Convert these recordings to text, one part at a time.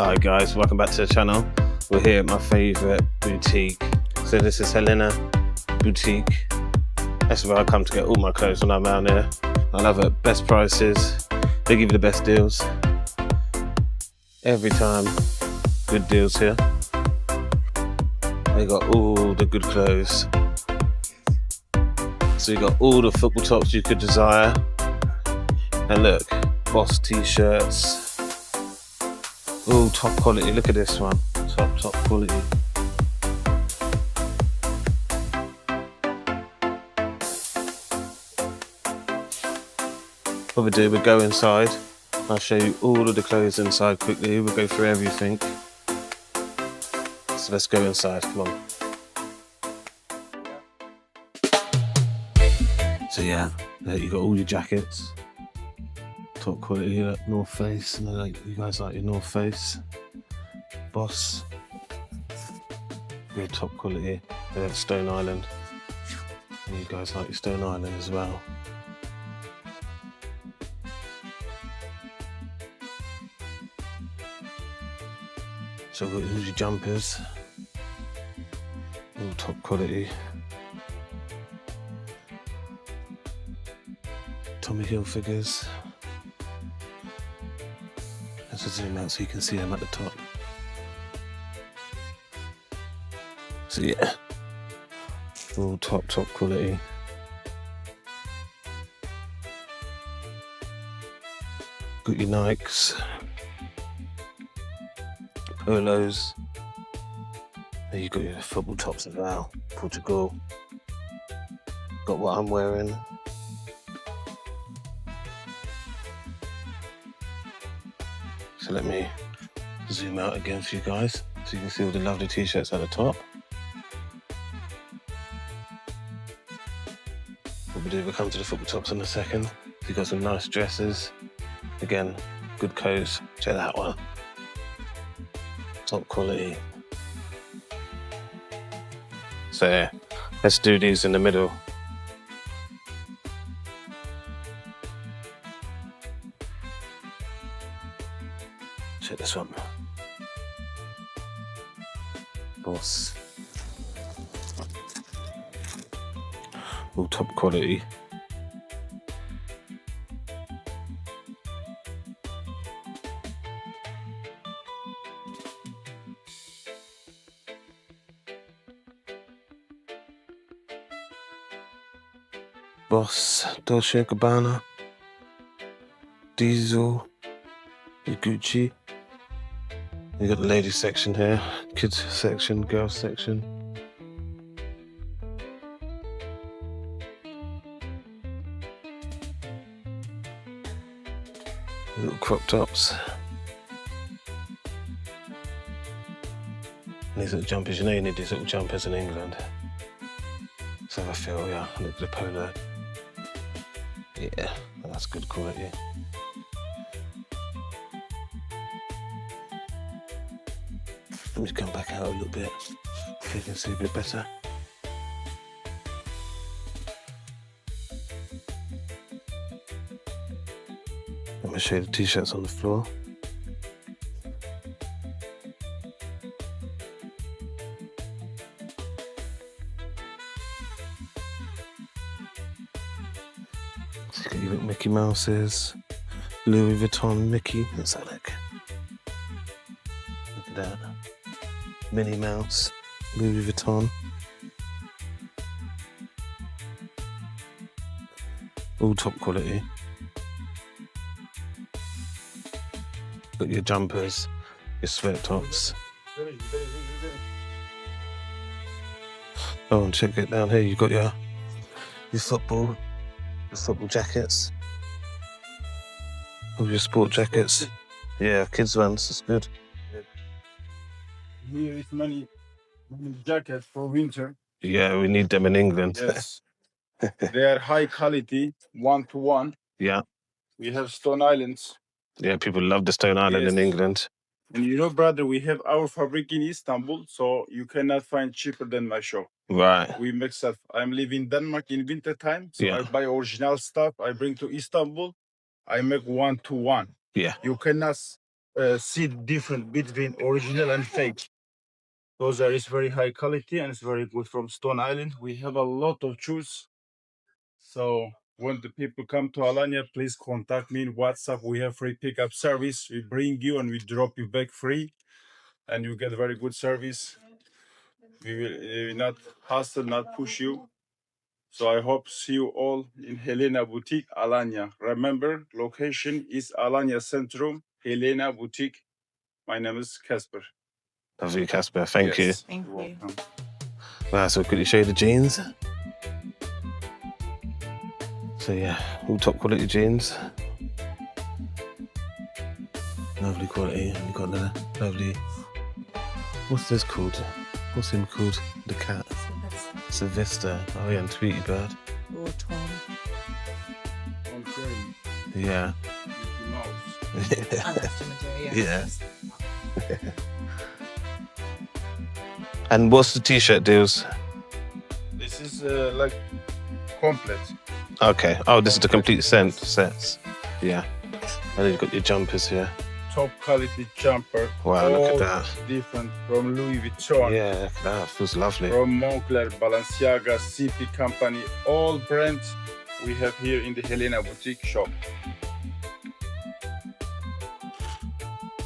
Hi guys, welcome back to the channel. We're here at my favourite boutique. So this is Helena Boutique. That's where I come to get all my clothes when I'm out here. I love it, best prices. They give you the best deals. Every time, good deals here. They got all the good clothes. So you got all the football tops you could desire. And look, Boss t-shirts. Oh, top quality. Look at this one. Top quality. What we do, we go inside. I'll show you all of the clothes inside quickly. We'll go through everything. So let's go inside. Come on. So yeah, there you got all your jackets. Top quality, look, North Face, and like you guys like your North Face. Boss, good top quality. They have Stone Island, and you guys like your Stone Island as well. So we've got all your jumpers, all top quality. Tommy Hilfigers. Let's zoom out so you can see them at the top. So yeah, all top quality. Got your Nikes, Polos. There you got your football tops as well. Portugal. Got what I'm wearing. So let me zoom out again for you guys so you can see all the lovely t-shirts at the top. What we do, we'll come to the football tops in a second. You've got some nice dresses. Again, good coats. Check that one. Top quality. So yeah, let's do these in the middle. Check this one. Boss. All top quality. Boss, Dolce & Gabbana, Diesel, Gucci. You got the ladies section here, kids section, girls section. Little crop tops. And these little jumpers, you know you need these little jumpers in England. So I feel, yeah, look at the polo. Yeah, that's good quality. Let me come back out a little bit so you can see a bit better. Let me show you the t-shirts on the floor. So you got your little Mickey Mouses, Louis Vuitton Mickey. Let's have a look. Look at that. Minnie Mouse, Louis Vuitton. All top quality. Got your jumpers, your sweat tops. Oh, and check it down here. You got your football jackets. All your sport jackets. Yeah, kids ones. That's good. Here is many jackets for winter. Yeah, we need them in England. Yes. They are high quality, 1-to-1. Yeah. We have Stone Islands. Yeah, people love the Stone Island in Yes. England. And you know, brother, we have our fabric in Istanbul, so you cannot find cheaper than my shop. Right. We mix up. I'm living in Denmark in winter time, so Yeah. I buy original stuff. I bring to Istanbul. I make 1-to-1. Yeah. You cannot see the difference between original and fake. Those are is very high quality and it's very good from Stone Island. We have a lot of shoes. So when the people come to Alanya, please contact me in WhatsApp. We have free pickup service. We bring you and we drop you back free, and you get very good service. We will not hustle, not push you. So I hope see you all in Helena Boutique, Alanya. Remember, location is Alanya Centrum, Helena Boutique. My name is Casper. Lovely, Casper. Thank you. Yes, Thank you're you. welcome. Wow, so quickly show you the jeans. So yeah, all top quality jeans. Lovely quality. And you've got the lovely, what's this called? What's him called? The cat. It's a Vista. Oh yeah, and Tweety Bird. Or Tom. Okay, Yeah. Mickey Mouse. Oh, that's the material. Yeah. And what's the t-shirt deals? This is like complete. Okay. Oh, this is the complete sets. Yeah. And then you've got your jumpers here. Top quality jumper. Wow, look at all that. Different from Louis Vuitton. Yeah, look at that. Feels lovely. From Moncler, Balenciaga, CP Company, all brands we have here in the Helena Boutique shop.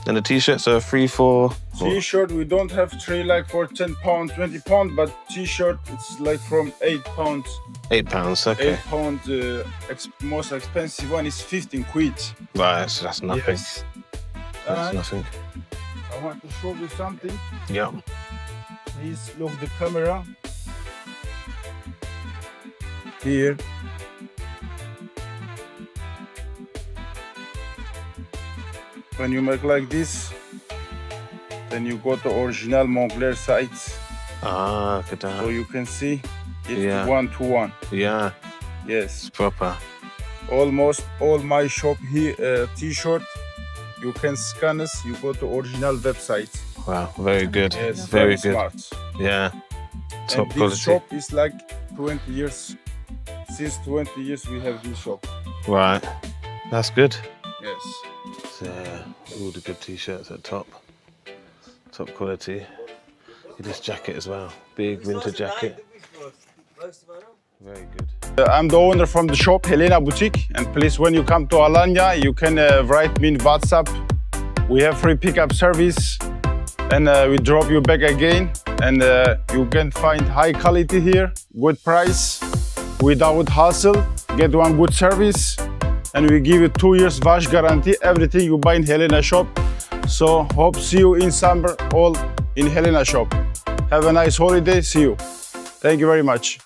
And the t-shirts are 3, 4. T-shirt we don't have three like for 10 pounds, 20 pounds, but T-shirt it's like from 8 pounds. £8. Okay. 8 pounds. Most expensive one is 15 quid. Right. So that's nothing. Yes. That's And nothing. I want to show you something. Yeah. Please look the camera. Here. When you make like this, then you go to original Moncler sites. Ah, look at So that. you can see it's Yeah. 1-to-1. Yeah, Yes. it's proper. Almost all my shop here, T-shirt, you can scan us, you go to original website. Wow, very good. Yes, Very good. smart. Yeah. Top And this quality. shop is like 20 years. Since 20 years we have this shop. Right. That's good. Yes. So, all the good t-shirts at top. Top quality. This jacket as well. Big winter jacket. Very good. I'm the owner from the shop, Helena Boutique. And please, when you come to Alanya, you can write me in WhatsApp. We have free pickup service. And we drop you back again. And you can find high quality here, good price, without hassle. Get one good service. And we give you 2 years wash guarantee, everything you buy in Helena shop. So hope see you in summer all in Helena shop. Have a nice holiday, see you. Thank you very much.